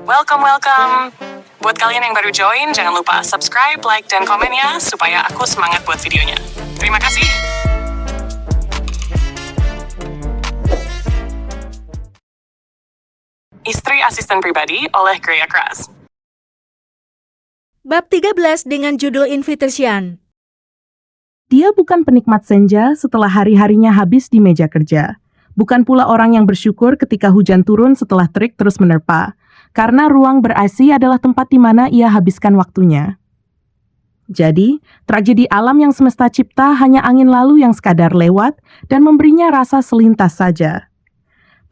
Welcome. Buat kalian yang baru join, jangan lupa subscribe, like, dan komen ya, supaya aku semangat buat videonya. Terima kasih. Istri Asisten Pribadi oleh Greya Kras. Bab 13 dengan judul Invitation. Dia bukan penikmat senja setelah hari-harinya habis di meja kerja. Bukan pula orang yang bersyukur ketika hujan turun setelah terik terus menerpa, karena ruang ber-AC adalah tempat di mana ia habiskan waktunya. Jadi, tragedi alam yang semesta cipta hanya angin lalu yang sekadar lewat dan memberinya rasa selintas saja.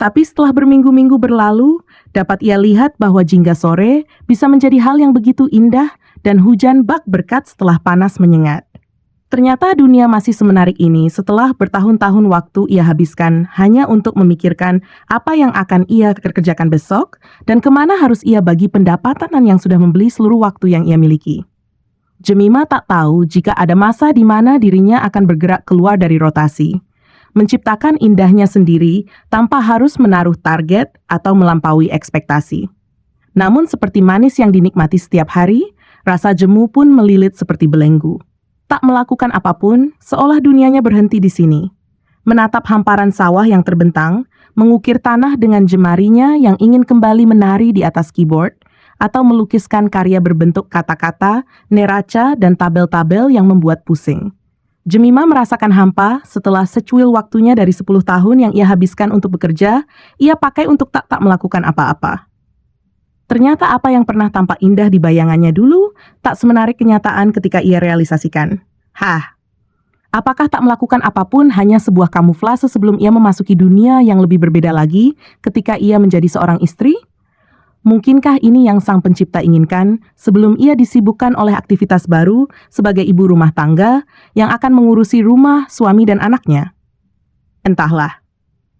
Tapi setelah berminggu-minggu berlalu, dapat ia lihat bahwa jingga sore bisa menjadi hal yang begitu indah dan hujan bak berkat setelah panas menyengat. Ternyata dunia masih semenarik ini setelah bertahun-tahun waktu ia habiskan hanya untuk memikirkan apa yang akan ia kerjakan besok dan kemana harus ia bagi pendapatan yang sudah membeli seluruh waktu yang ia miliki. Jemima tak tahu jika ada masa di mana dirinya akan bergerak keluar dari rotasi, menciptakan indahnya sendiri tanpa harus menaruh target atau melampaui ekspektasi. Namun seperti manis yang dinikmati setiap hari, rasa jemu pun melilit seperti belenggu. Tak melakukan apapun, seolah dunianya berhenti di sini. Menatap hamparan sawah yang terbentang, mengukir tanah dengan jemarinya yang ingin kembali menari di atas keyboard, atau melukiskan karya berbentuk kata-kata, neraca, dan tabel-tabel yang membuat pusing. Jemima merasakan hampa setelah secuil waktunya dari 10 tahun yang ia habiskan untuk bekerja, ia pakai untuk tak melakukan apa-apa. Ternyata apa yang pernah tampak indah di bayangannya dulu, tak semenarik kenyataan ketika ia realisasikan. Apakah tak melakukan apapun hanya sebuah kamuflase sebelum ia memasuki dunia yang lebih berbeda lagi ketika ia menjadi seorang istri? Mungkinkah ini yang sang pencipta inginkan sebelum ia disibukkan oleh aktivitas baru sebagai ibu rumah tangga yang akan mengurusi rumah, suami, dan anaknya? Entahlah.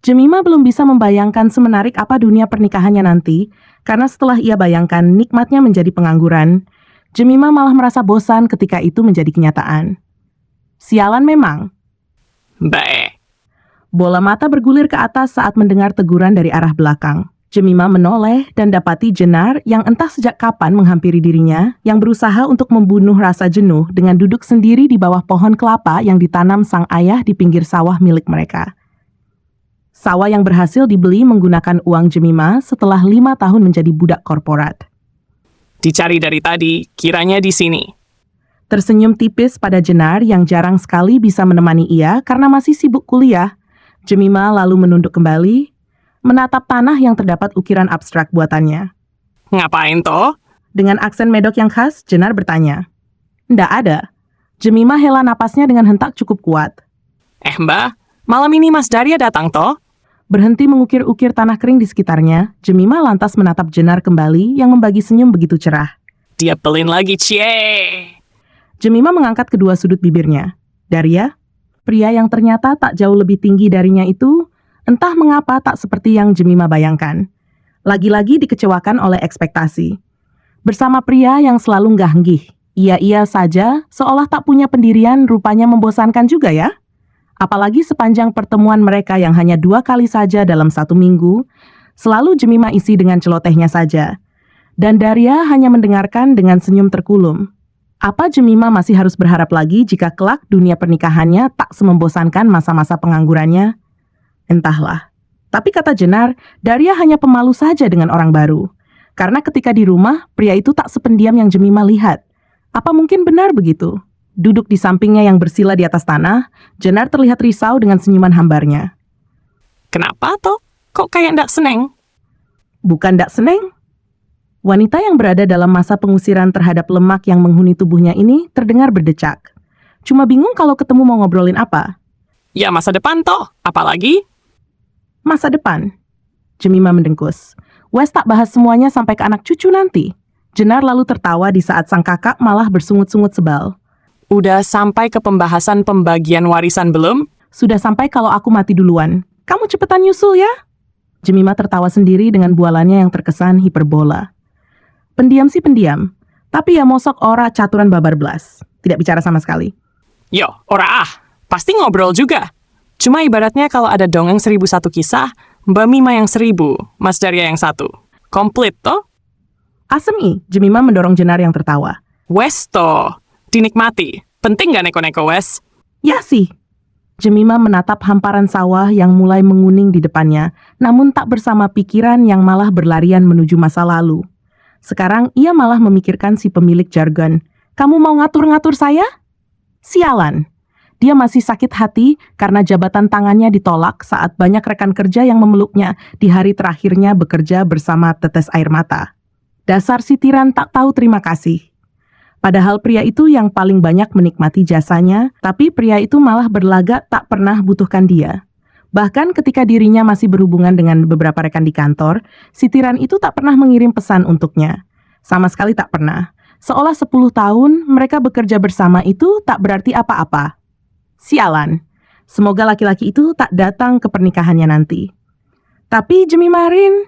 Jemima belum bisa membayangkan semenarik apa dunia pernikahannya nanti, karena setelah ia bayangkan nikmatnya menjadi pengangguran, Jemima malah merasa bosan ketika itu menjadi kenyataan. Sialan memang. Bae. Bola mata bergulir ke atas saat mendengar teguran dari arah belakang. Jemima menoleh dan dapati Jenar yang entah sejak kapan menghampiri dirinya, yang berusaha untuk membunuh rasa jenuh dengan duduk sendiri di bawah pohon kelapa yang ditanam sang ayah di pinggir sawah milik mereka. Sawah yang berhasil dibeli menggunakan uang Jemima setelah 5 tahun menjadi budak korporat. Dicari dari tadi, kiranya di sini. Tersenyum tipis pada Jenar yang jarang sekali bisa menemani ia karena masih sibuk kuliah. Jemima lalu menunduk kembali, menatap tanah yang terdapat ukiran abstrak buatannya. Ngapain toh? Dengan aksen medok yang khas, Jenar bertanya. Ndak ada. Jemima hela napasnya dengan hentak cukup kuat. Mbak, malam ini Mas Darya datang toh? Berhenti mengukir-ukir tanah kering di sekitarnya, Jemima lantas menatap Jenar kembali yang membagi senyum begitu cerah. Dia pelin lagi, cie. Jemima mengangkat kedua sudut bibirnya. Darya, pria yang ternyata tak jauh lebih tinggi darinya itu, entah mengapa tak seperti yang Jemima bayangkan. Lagi-lagi dikecewakan oleh ekspektasi. Bersama pria yang selalu nggah-nggih, iya-iya saja, seolah tak punya pendirian, rupanya membosankan juga ya. Apalagi sepanjang pertemuan mereka yang hanya 2 kali saja dalam 1 minggu, selalu Jemima isi dengan celotehnya saja. Dan Darya hanya mendengarkan dengan senyum terkulum. Apa Jemima masih harus berharap lagi jika kelak dunia pernikahannya tak semembosankan masa-masa penganggurannya? Entahlah. Tapi kata Jenar, Darya hanya pemalu saja dengan orang baru. Karena ketika di rumah, pria itu tak sependiam yang Jemima lihat. Apa mungkin benar begitu? Duduk di sampingnya yang bersila di atas tanah, Jenar terlihat risau dengan senyuman hambarnya. Kenapa toh? Kok kayak ndak seneng? Bukan ndak seneng. Wanita yang berada dalam masa pengusiran terhadap lemak yang menghuni tubuhnya ini terdengar berdecak. Cuma bingung kalau ketemu mau ngobrolin apa. Ya masa depan toh, apalagi? Masa depan. Jemima mendengkus. Wes tak bahas semuanya sampai ke anak cucu nanti. Jenar lalu tertawa di saat sang kakak malah bersungut-sungut sebal. Udah sampai ke pembahasan pembagian warisan belum? Sudah sampai kalau aku mati duluan. Kamu cepetan nyusul ya? Jemima tertawa sendiri dengan bualannya yang terkesan hiperbola. Pendiam sih pendiam, tapi ya mosok ora caturan babar blas. Tidak bicara sama sekali. Yo, ora pasti ngobrol juga. Cuma ibaratnya kalau ada dongeng 1001 kisah, Mbak Mima yang 1000, Mas Darya yang 1. Komplit toh? Asem Jemima mendorong Jenar yang tertawa. Wes to, dinikmati. Penting gak neko-neko wes? Ya sih. Jemima menatap hamparan sawah yang mulai menguning di depannya, namun tak bersama pikiran yang malah berlarian menuju masa lalu. Sekarang ia malah memikirkan si pemilik jargon. Kamu mau ngatur-ngatur saya? Sialan. Dia masih sakit hati karena jabatan tangannya ditolak saat banyak rekan kerja yang memeluknya di hari terakhirnya bekerja bersama tetes air mata. Dasar si tiran tak tahu terima kasih. Padahal pria itu yang paling banyak menikmati jasanya, tapi pria itu malah berlagak tak pernah butuhkan dia. Bahkan ketika dirinya masih berhubungan dengan beberapa rekan di kantor, si tiran itu tak pernah mengirim pesan untuknya. Sama sekali tak pernah. Seolah 10 tahun mereka bekerja bersama itu tak berarti apa-apa. Sialan. Semoga laki-laki itu tak datang ke pernikahannya nanti. Tapi Jemima Rin...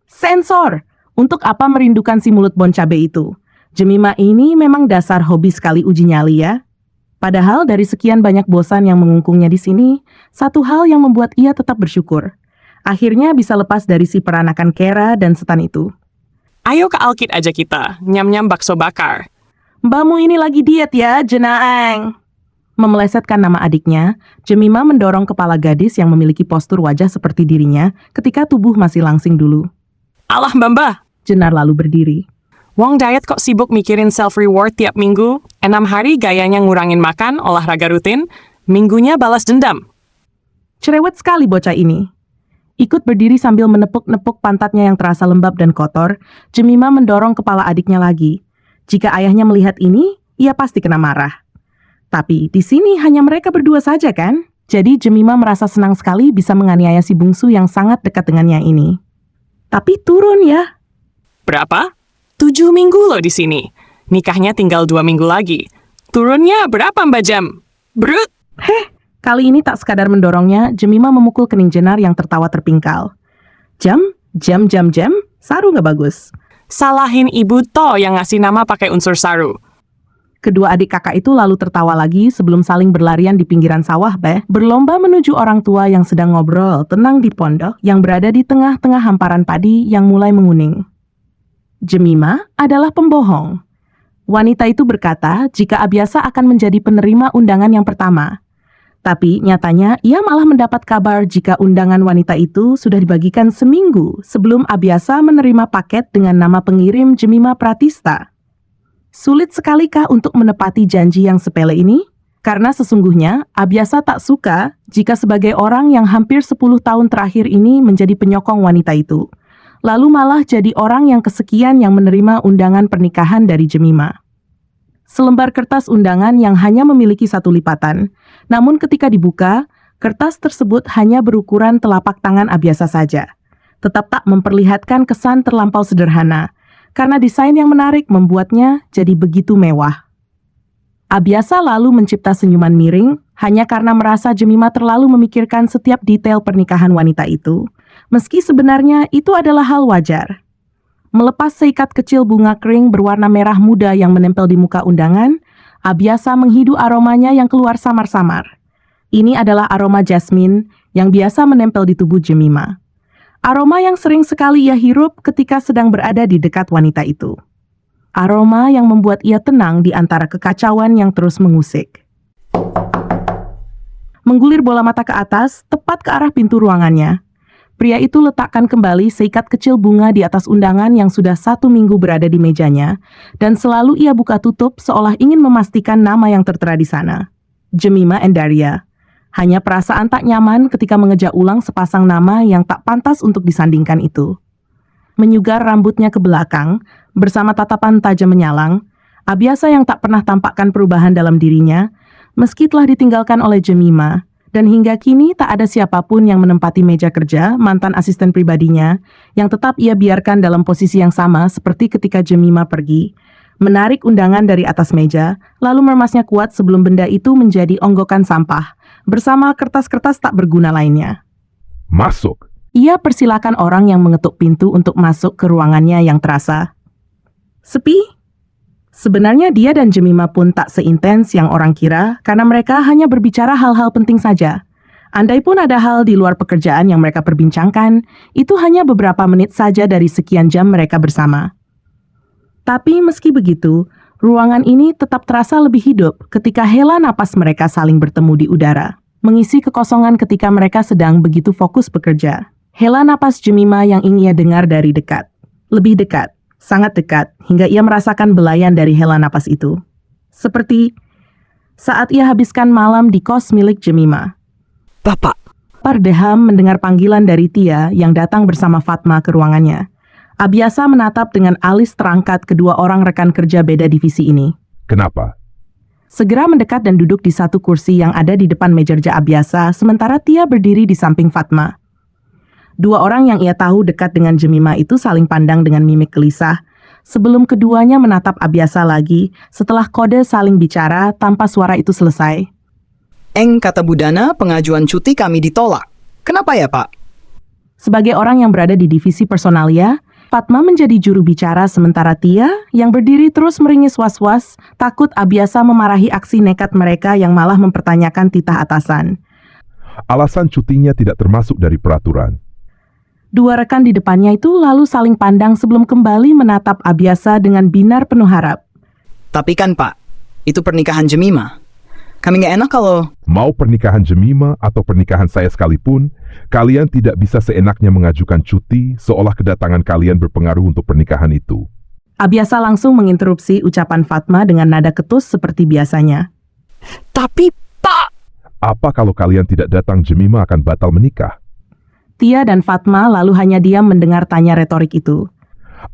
Sensor! Untuk apa merindukan si mulut bon cabe itu? Jemima ini memang dasar hobi sekali uji nyali ya. Padahal dari sekian banyak bosan yang mengungkungnya di sini, satu hal yang membuat ia tetap bersyukur. Akhirnya bisa lepas dari si peranakan kera dan setan itu. Ayo ke Alkit aja kita, nyam-nyam bakso bakar. Mbakmu ini lagi diet ya, Jenaang. Memelesetkan nama adiknya, Jemima mendorong kepala gadis yang memiliki postur wajah seperti dirinya ketika tubuh masih langsing dulu. Alah Mbak, Jenar lalu berdiri. Wong diet kok sibuk mikirin self-reward tiap minggu, 6 hari gayanya ngurangin makan, olahraga rutin, minggunya balas dendam. Cerewet sekali bocah ini. Ikut berdiri sambil menepuk-nepuk pantatnya yang terasa lembab dan kotor, Jemima mendorong kepala adiknya lagi. Jika ayahnya melihat ini, ia pasti kena marah. Tapi di sini hanya mereka berdua saja kan? Jadi Jemima merasa senang sekali bisa menganiaya si bungsu yang sangat dekat dengannya ini. Tapi turun ya. Berapa? 7 minggu loh di sini. Nikahnya tinggal 2 minggu lagi. Turunnya berapa Mbak Jam? Brut! Kali ini tak sekadar mendorongnya, Jemima memukul kening Jenar yang tertawa terpingkal. Jam? Saru nggak bagus. Salahin ibu to yang ngasih nama pakai unsur saru. Kedua adik kakak itu lalu tertawa lagi sebelum saling berlarian di pinggiran sawah, berlomba menuju orang tua yang sedang ngobrol tenang di pondok yang berada di tengah-tengah hamparan padi yang mulai menguning. Jemima adalah pembohong. Wanita itu berkata jika Abiasa akan menjadi penerima undangan yang pertama. Tapi nyatanya ia malah mendapat kabar jika undangan wanita itu sudah dibagikan seminggu sebelum Abiasa menerima paket dengan nama pengirim Jemima Pratista. Sulit sekalikah untuk menepati janji yang sepele ini? Karena sesungguhnya Abiasa tak suka jika sebagai orang yang hampir 10 tahun terakhir ini menjadi penyokong wanita itu. Lalu malah jadi orang yang kesekian yang menerima undangan pernikahan dari Jemima. Selembar kertas undangan yang hanya memiliki 1 lipatan, namun ketika dibuka, kertas tersebut hanya berukuran telapak tangan Abiasa saja. Tetap tak memperlihatkan kesan terlampau sederhana, karena desain yang menarik membuatnya jadi begitu mewah. Abiasa lalu mencipta senyuman miring, hanya karena merasa Jemima terlalu memikirkan setiap detail pernikahan wanita itu. Meski sebenarnya itu adalah hal wajar. Melepas seikat kecil bunga kering berwarna merah muda yang menempel di muka undangan, Abiasa menghidu aromanya yang keluar samar-samar. Ini adalah aroma jasmin yang biasa menempel di tubuh Jemima. Aroma yang sering sekali ia hirup ketika sedang berada di dekat wanita itu. Aroma yang membuat ia tenang di antara kekacauan yang terus mengusik. Menggulir bola mata ke atas, tepat ke arah pintu ruangannya. Pria itu letakkan kembali seikat kecil bunga di atas undangan yang sudah 1 minggu berada di mejanya, dan selalu ia buka tutup seolah ingin memastikan nama yang tertera di sana. Jemima Endaria. Hanya perasaan tak nyaman ketika mengeja ulang sepasang nama yang tak pantas untuk disandingkan itu. Menyugar rambutnya ke belakang, bersama tatapan tajam menyalang, Abiasa yang tak pernah tampakkan perubahan dalam dirinya, meski telah ditinggalkan oleh Jemima, dan hingga kini tak ada siapapun yang menempati meja kerja mantan asisten pribadinya yang tetap ia biarkan dalam posisi yang sama seperti ketika Jemima pergi, menarik undangan dari atas meja, lalu meremasnya kuat sebelum benda itu menjadi onggokan sampah, bersama kertas-kertas tak berguna lainnya. Masuk. Ia persilakan orang yang mengetuk pintu untuk masuk ke ruangannya yang terasa sepi. Sebenarnya dia dan Jemima pun tak seintens yang orang kira karena mereka hanya berbicara hal-hal penting saja. Andai pun ada hal di luar pekerjaan yang mereka perbincangkan, itu hanya beberapa menit saja dari sekian jam mereka bersama. Tapi meski begitu, ruangan ini tetap terasa lebih hidup ketika hela napas mereka saling bertemu di udara, mengisi kekosongan ketika mereka sedang begitu fokus bekerja. Hela napas Jemima yang ingin ia dengar dari dekat. Lebih dekat, sangat dekat, hingga ia merasakan belayan dari hela napas itu. Seperti saat ia habiskan malam di kos milik Jemima. Bapak, Pardeham mendengar panggilan dari Tia yang datang bersama Fatma ke ruangannya. Abiasa menatap dengan alis terangkat kedua orang rekan kerja beda divisi ini. Kenapa? Segera mendekat dan duduk di satu kursi yang ada di depan meja kerja Abiasa, sementara Tia berdiri di samping Fatma. Dua orang yang ia tahu dekat dengan Jemima itu saling pandang dengan mimik gelisah, sebelum keduanya menatap Abiasa lagi setelah kode saling bicara tanpa suara itu selesai. kata Budana, pengajuan cuti kami ditolak. Kenapa ya, Pak? Sebagai orang yang berada di divisi personalia, Fatma menjadi juru bicara sementara Tia yang berdiri terus meringis was-was, takut Abiasa memarahi aksi nekat mereka yang malah mempertanyakan titah atasan. Alasan cutinya tidak termasuk dari peraturan. Dua rekan di depannya itu lalu saling pandang sebelum kembali menatap Abiasa dengan binar penuh harap. Tapi kan, Pak, itu pernikahan Jemima. Kami nggak enak kalau... Mau pernikahan Jemima atau pernikahan saya sekalipun, kalian tidak bisa seenaknya mengajukan cuti seolah kedatangan kalian berpengaruh untuk pernikahan itu. Abiasa langsung menginterupsi ucapan Fatma dengan nada ketus seperti biasanya. Tapi, Pak! Apa kalau kalian tidak datang, Jemima akan batal menikah? Tia dan Fatma lalu hanya diam mendengar tanya retorik itu.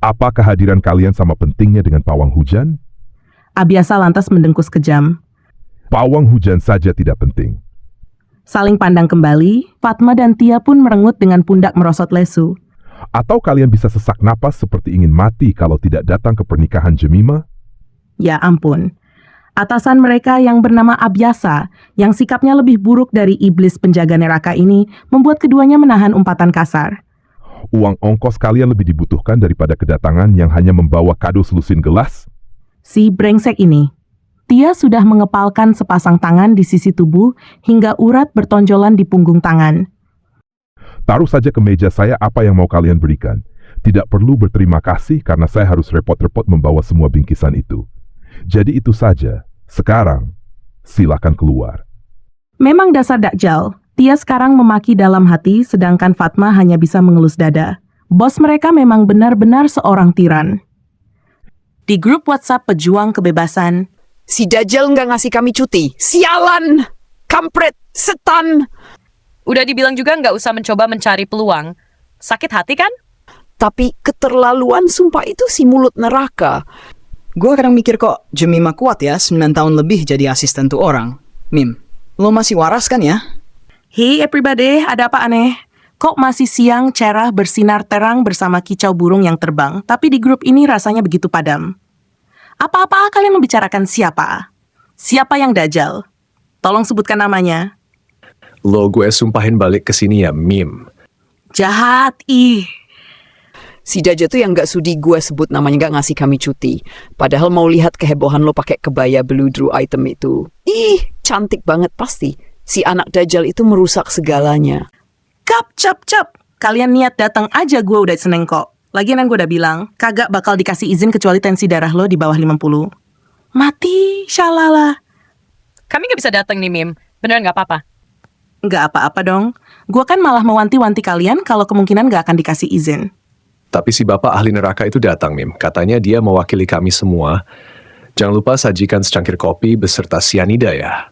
Apa kehadiran kalian sama pentingnya dengan pawang hujan? Abiasa lantas mendengkus kejam. Pawang hujan saja tidak penting. Saling pandang kembali, Fatma dan Tia pun merengut dengan pundak merosot lesu. Atau kalian bisa sesak napas seperti ingin mati kalau tidak datang ke pernikahan Jemima? Ya ampun. Atasan mereka yang bernama Abiasa, yang sikapnya lebih buruk dari iblis penjaga neraka ini, membuat keduanya menahan umpatan kasar. Uang ongkos kalian lebih dibutuhkan daripada kedatangan yang hanya membawa kado selusin gelas? Si brengsek ini. Tia sudah mengepalkan sepasang tangan di sisi tubuh hingga urat bertonjolan di punggung tangan. Taruh saja ke meja saya apa yang mau kalian berikan. Tidak perlu berterima kasih karena saya harus repot-repot membawa semua bingkisan itu. Jadi itu saja. Sekarang, silakan keluar. Memang dasar dakjal. Tia sekarang memaki dalam hati sedangkan Fatma hanya bisa mengelus dada. Bos mereka memang benar-benar seorang tiran. Di grup WhatsApp Pejuang Kebebasan, Si Dajjal nggak ngasih kami cuti. Sialan! Kampret! Setan! Udah dibilang juga nggak usah mencoba mencari peluang. Sakit hati kan? Tapi keterlaluan sumpah itu si mulut neraka. Gue kadang mikir kok Jemima kuat ya 9 tahun lebih jadi asisten tuh orang. Mim, lo masih waras kan ya? Hey everybody, ada apa aneh? Kok masih siang cerah bersinar terang bersama kicau burung yang terbang, tapi di grup ini rasanya begitu padam. Apa-apa kalian membicarakan siapa? Siapa yang dajal? Tolong sebutkan namanya. Lo gue sumpahin balik ke sini ya, Mim. Jahat, ih. Si Dajjal tuh yang nggak sudi gue sebut namanya nggak ngasih kami cuti. Padahal mau lihat kehebohan lo pakai kebaya bludru item itu. Ih, cantik banget pasti. Si anak Dajjal itu merusak segalanya. Cap. Kalian niat datang aja gue udah seneng kok. Lagian gue udah bilang, kagak bakal dikasih izin kecuali tensi darah lo di bawah 50. Mati, shalala. Kami nggak bisa datang nih, Mim. Beneran nggak apa-apa. Nggak apa-apa dong. Gue kan malah mewanti-wanti kalian kalau kemungkinan nggak akan dikasih izin. Tapi si bapak ahli neraka itu datang, Mim. Katanya dia mewakili kami semua. Jangan lupa sajikan secangkir kopi beserta sianida ya.